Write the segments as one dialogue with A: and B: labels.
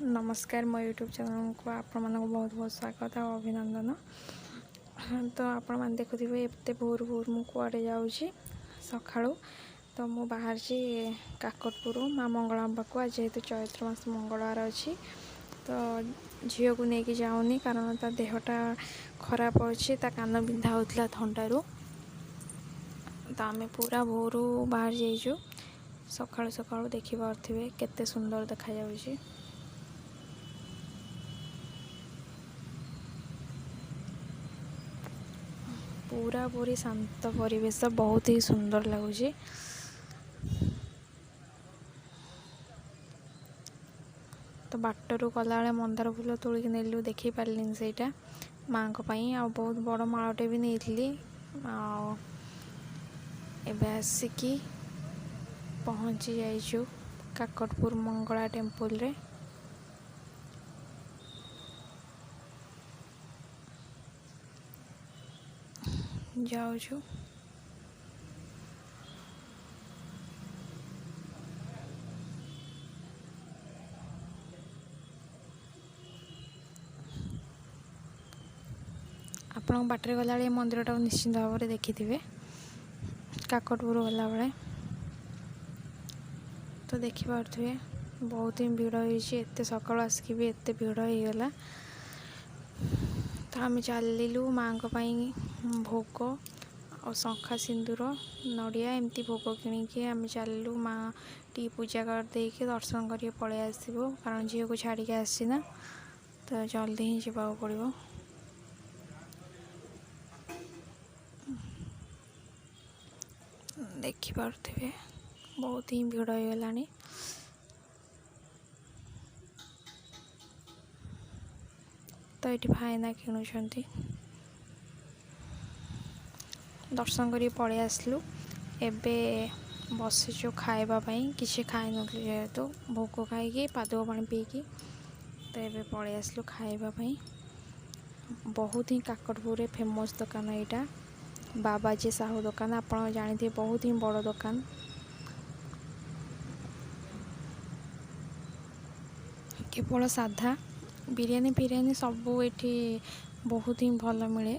A: नमस्कार मो YouTube channel को आपण मानक बहुत बहुत स्वागत और अभिनंदन। तो आपण मैंने देखुवे एत भोर भोर मु कुआडे जाऊँगी सका तो मु बाहर काकटपुर माँ मंगला पाक आज जेहेतु चैत्र मास मंगलवार अच्छी तो झील को लेकिन जाऊनी कारण ता देहटा खराब अच्छी कान बिंधा होता थंडारू तो आम पूरा भोर बाहर जाइचु सका सका देखिपे केते सुंदर देखा जाउची। पूरा पूरी शांत परिवेश बहुत ही सुंदर लगुच। तो बाटरू गला मंदार फूल तोलिक नेलु देखी पार्लिन सेटा माँ को आ बहुत बड़ मालटे भी नहीं आसिकी पहुँची जाइचु काकटपुर मंगला टेम्पल रे। जाऊँ आपण बाटर गला मंदिर टाक निश्चिंत भाव में देखि थे काकटपुर गला बेले तो देखिपे बहुत ही भीड़ होते सका आसिक भी एत भीड़ हो गला। तो आम चलू माँ भोग और शंखा सिंदूर नड़िया एमती भोग कि आम चलू माँ टी पूजा करदे दर्शन कर पलि आसबू कारण झील को छाड़ी आसीना तो जल्दी ही जावाक पड़ो। देखिपे बहुत ही भीड़ हो गला। तो ये भाईना किणुंट दर्शन कर पलि आसलु एबे बसीचु खावाई किसी खाई नु जेहेतु भोग खाई पादुक पानी पीकी तो ये पलि आसलु खावाई। बहुत ही काकटपुर फेमस दुकान यहाँ बाबाजी साहू दुकान आप जानते बहुत ही बड़ दुकान। केवल साधा बिरियानी फिरियानी सबू ये बहुत ही भल मिले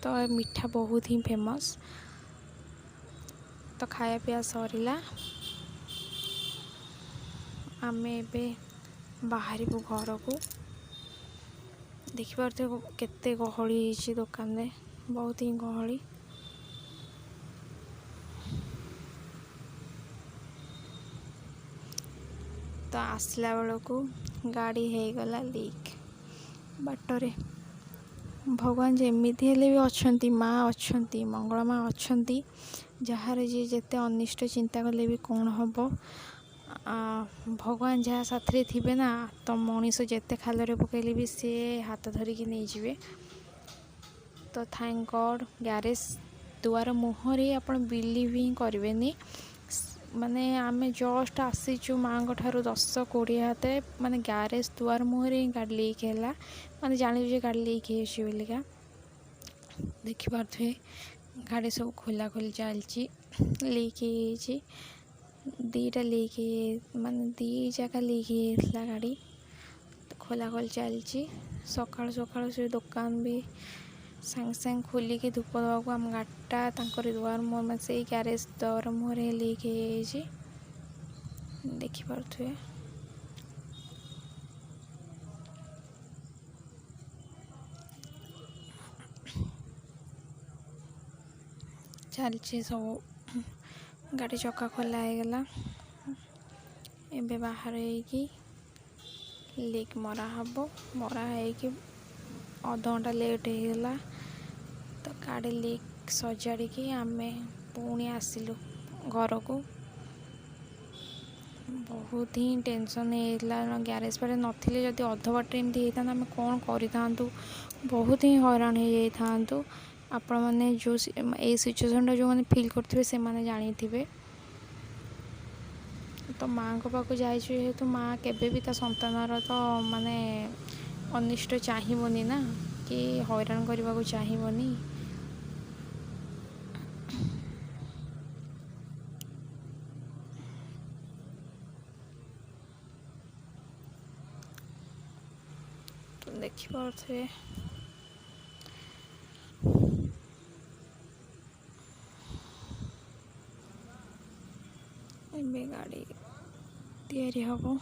A: तो मिठा बहुत ही फेमस। तो खाया पिया सरीला आम ए बाहर घर को देखिपे केते गहली दुकान रे बहुत ही गहली। तो आसला बेल को गाड़ी हो गला लीक बाटरे भगवान जमीती हेले भी अच्छा माँ अच्छा मंगला माँ अच्छा जार जी जिते अनिष्ट चिंता कले भी कौन हम भगवान जहाँ साथी थे ना तो मनीष जिते खाल पकड़े भी सी हाथ धरिकी नहीं जाए। तो थैंक गॉड ग्यारेज दुआर मुहरे आप बिलीव ही करें माने आम जस्ट आसीचु माँ ठार 10-20 हाथ माने ग्यारेज दुआर मुहरे ही गाड़ी लीक है माने जान गाड़ी लीक होलिका देखिपे गाड़ी सब खोला खोली चलची लीक हो दीटा लीक माने दी जगह लीक होता गाड़ी खोला खोली चलची सका सका से दुकान भी सांग सांग खोलिकी धूप देवाक आम गाड़ीटा दुआर मुहर से ग्यारेज द्वार मुहर लीक हो देखिपे। चलची सब गाड़ी चक्का खोला होगला एबे बाहर होगी लीक मरा हम मरा हो अध घंटा लेट होगला। तो गाड़ी लीक सजाड़ी आम पुणी आसिलु घर को बहुत ही टेंशन होता ग्यारेज पर नथिले जदि अध बाट एमती होता आम कौन करूँ बहुत ही हैरान हो जाता। आपण मैंने जो ये सिचुएसन जो मैंने फिल करते से जानी थे। तो माँ को पाक जेहेतु माँ केबे भी ता संतानर तो माने अनिष्ट चाहबनी ना कि हैरान करने को चाहबनी। ଦେଖିପାରୁଥିବେ ଏବେ ଗାଡ଼ି ତିଆରି ହେବ,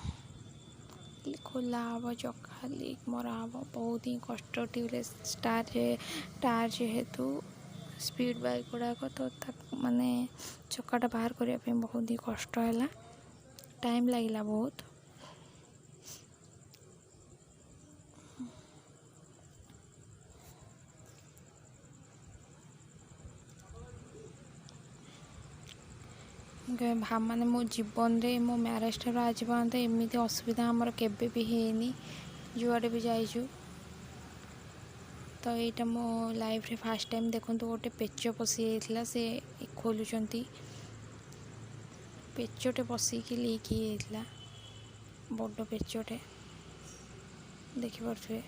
A: ଖୋଲା ହେବ, ଚକା ଲିକ୍ ମରା ହେବ। ବହୁତ ହିଁ କଷ୍ଟ ଟ୍ୟୁବଲେସ୍ ଟାୟାର ଯେହେତୁ ସ୍ପିଡ଼ ବାଇକ୍ ଗୁଡ଼ାକ, ତ ତାକୁ ମାନେ ଚକାଟା ବାହାର କରିବା ପାଇଁ ବହୁତ ହିଁ କଷ୍ଟ ହେଲା, ଟାଇମ୍ ଲାଗିଲା ବହୁତ। ମାନେ ମୋ ଜୀବନରେ ମୋ ମ୍ୟାରେଜ୍ ଠାରୁ ଆଜି ପର୍ଯ୍ୟନ୍ତ ଏମିତି ଅସୁବିଧା ଆମର କେବେ ବି ହେଇନି, ଯୁଆଡ଼େ ବି ଯାଇଛୁ। ତ ଏଇଟା ମୋ ଲାଇଫ୍ରେ ଫାର୍ଷ୍ଟ ଟାଇମ୍। ଦେଖନ୍ତୁ ଗୋଟେ ପେଚ ପଶି ଯାଇଥିଲା, ସେ ଖୋଲୁଛନ୍ତି, ପେଚଟେ ପଶିକି ଲିକ୍ ହେଇଯାଇଥିଲା, ବଡ଼ ପେଚଟେ, ଦେଖିପାରୁଥିବେ।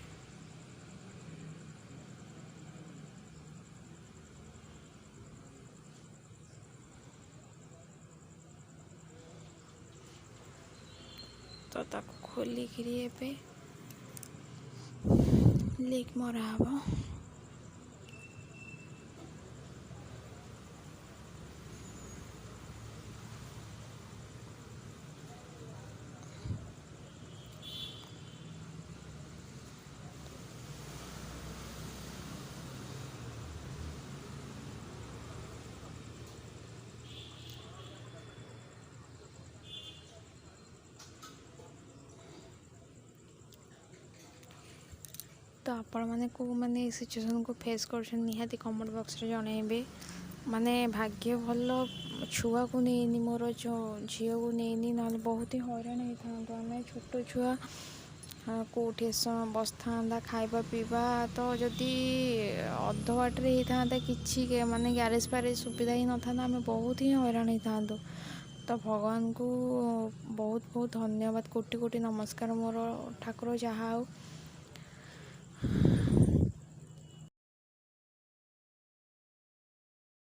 A: ତ ତାକୁ ଖୋଲିକିରି ଏବେ ଲିକ୍ ମରା ହେବ। ତ ଆପଣମାନେ କେଉଁମାନେ ଏ ସିଚୁଏସନ୍କୁ ଫେସ୍ କରୁଛନ୍ତି ନିହାତି କମେଣ୍ଟ ବକ୍ସରେ ଜଣେଇବେ। ମାନେ ଭାଗ୍ୟ ଭଲ ଛୁଆକୁ ନେଇନି, ମୋର ଝିଅକୁ ନେଇନି, ନହେଲେ ବହୁତ ହିଁ ହଇରାଣ ହେଇଥାନ୍ତୁ ଆମେ। ଛୋଟ ଛୁଆ କେଉଁଠି ଏତେ ସମୟ ବସିଥାନ୍ତା, ଖାଇବା ପିଇବା। ତ ଯଦି ଅଧ ବାଟରେ ହେଇଥାନ୍ତା, କିଛି ମାନେ ଗ୍ୟାରେଜ୍ ଫ୍ୟାରେଜ୍ ସୁବିଧା ହିଁ ନଥାନ୍ତା, ଆମେ ବହୁତ ହିଁ ହଇରାଣ ହେଇଥାନ୍ତୁ। ତ ଭଗବାନଙ୍କୁ ବହୁତ ବହୁତ ଧନ୍ୟବାଦ, କୋଟି କୋଟି ନମସ୍କାର। ମୋର ଠାକୁର ଯାହା ହଉ